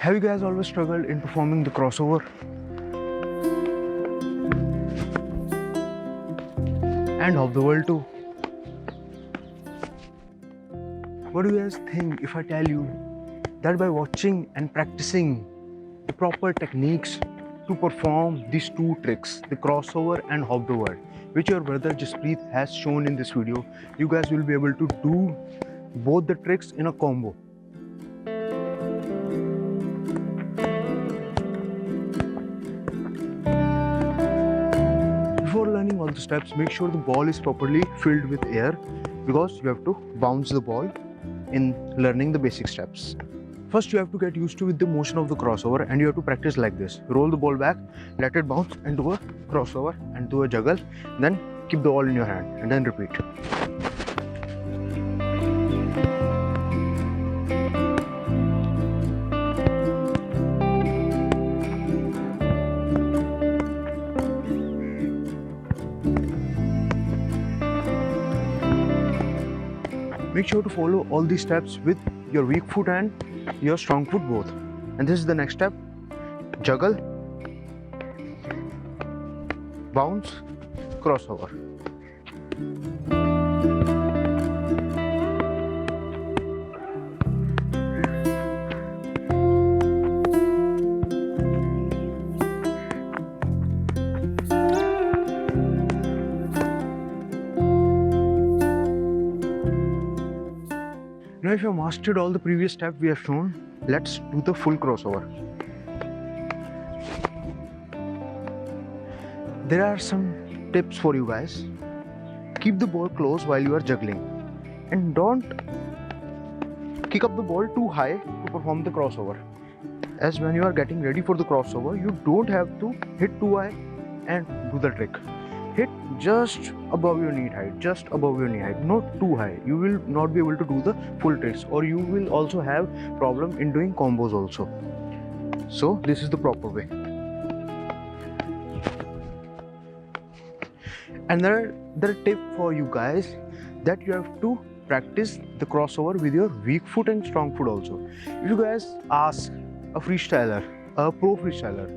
Have you guys always struggled in performing the crossover? And of the world too? What do you guys think if I tell you that by watching and practicing the proper techniques to perform these two tricks, the crossover and hop the world, which your brother Jaspreet has shown in this video, you guys will be able to do both the tricks in a combo. Before learning all the steps, make sure the ball is properly filled with air because you have to bounce the ball in learning the basic steps. First, you have to get used to with the motion of the crossover and you have to practice like this. Roll the ball back, let it bounce and do a crossover and do a juggle. Then keep the ball in your hand and then repeat. Make sure to follow all these steps with your weak foot and your strong foot both. And this is the next step. Juggle, bounce, crossover. Now if you have mastered all the previous steps we have shown, let's do the full crossover. There are some tips for you guys. Keep the ball close while you are juggling and don't kick up the ball too high to perform the crossover. As when you are getting ready for the crossover, you don't have to hit too high and do the trick. Hit just above your knee height, just above your knee height, not too high. You will not be able to do the full tricks or you will also have problem in doing combos also. So this is the proper way. Another tip for you guys that you have to practice the crossover with your weak foot and strong foot also. If you guys ask a freestyler, a pro freestyler,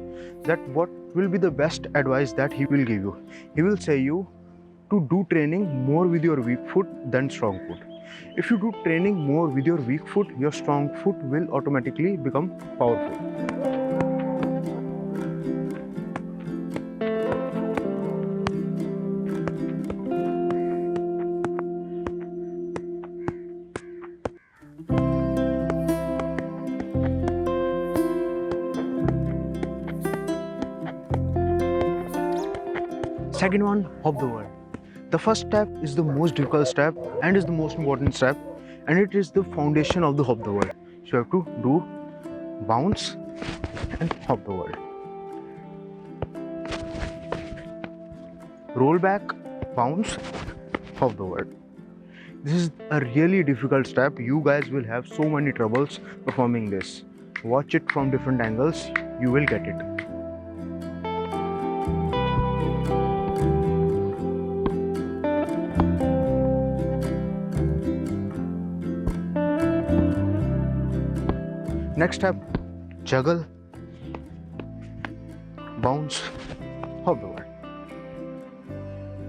that what will be the best advice that he will give you, he will say you to do training more with your weak foot than strong foot. If you do training more with your weak foot, your strong foot will automatically become powerful. Second one, hop the world. The first step is the most difficult step and is the most important step, and it is the foundation of the hop the world. So you have to do bounce and hop the world. Roll back, bounce, hop the world. This is a really difficult step. You guys will have so many troubles performing this. Watch it from different angles, you will get it. Next step, juggle, bounce, hop the world.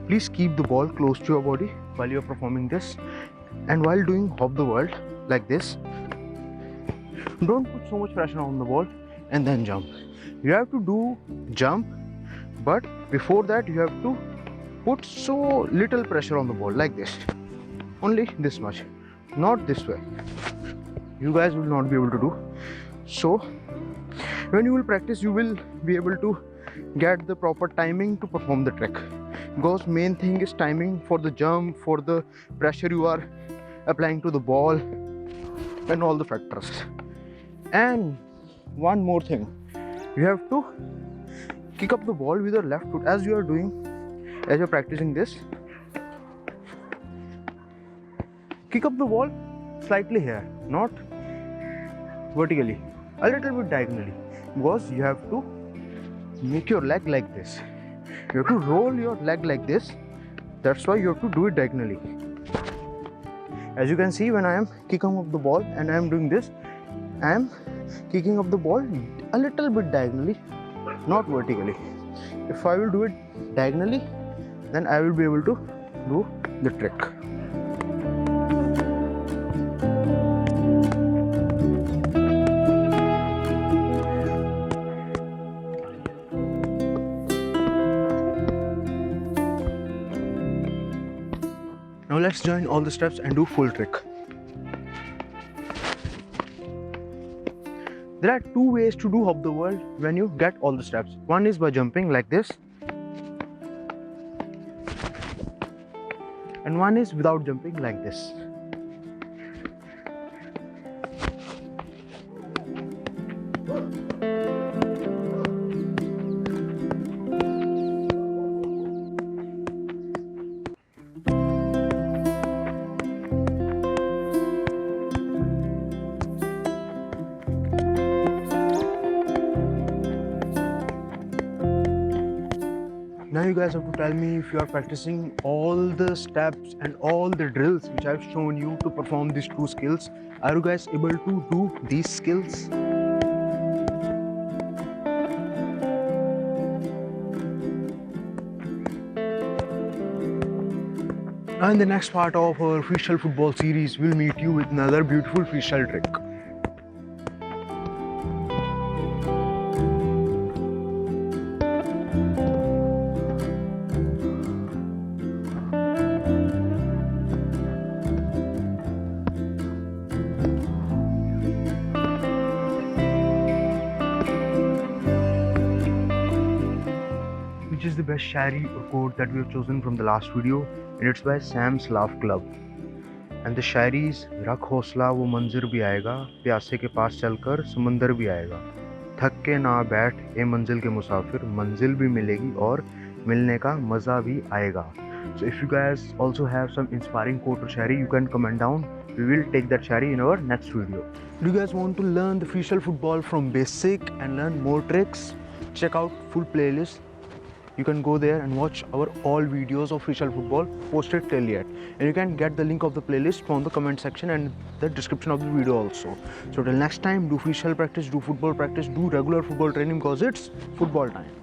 Please keep the ball close to your body while you are performing this, and while doing hop the world like this, don't put so much pressure on the ball and then jump. You have to do jump, but before that you have to put so little pressure on the ball like this, only this much, not this way. You guys will not be able to do. So when you will practice, you will be able to get the proper timing to perform the trick, because main thing is timing for the jump, for the pressure you are applying to the ball and all the factors. And one more thing, you have to kick up the ball with your left foot as you are doing, as you're practicing this. Kick up the ball slightly here, not vertically, a little bit diagonally, because you have to make your leg like this. You have to roll your leg like this. That's why you have to do it diagonally. As you can see, when I am kicking up the ball and I am doing this, I am kicking up the ball a little bit diagonally, not vertically. If I will do it diagonally, then I will be able to do the trick. Now let's join all the steps and do full trick. There are two ways to do hop the world when you get all the steps. One is by jumping like this, and one is without jumping like this. Now you guys have to tell me if you are practicing all the steps and all the drills which I've shown you to perform these two skills. Are you guys able to do these skills? Now in the next part of our freestyle football series, we'll meet you with another beautiful freestyle trick. Which is the best shayari or quote that we have chosen from the last video, and it's by Sam's Laugh Club. And the shayari is रख हौसला वो मंजर भी आएगा, प्यासे के पास चलकर समंदर भी आएगा, थक के ना बैठ ए मंजिल के मुसाफिर, मंजिल भी मिलेगी और मिलने का मज़ा भी आएगा. So if you guys also have some inspiring quote or shayari, you can comment down. We will take that shayari in our next video. Do you guys want to learn the freestyle football from basic and learn more tricks? Check out full playlist. You can go there and watch our all videos of freestyle football posted till yet, and you can get the link of the playlist from the comment section and the description of the video also. So till next time, do freestyle practice, do football practice, do regular football training because it's football time.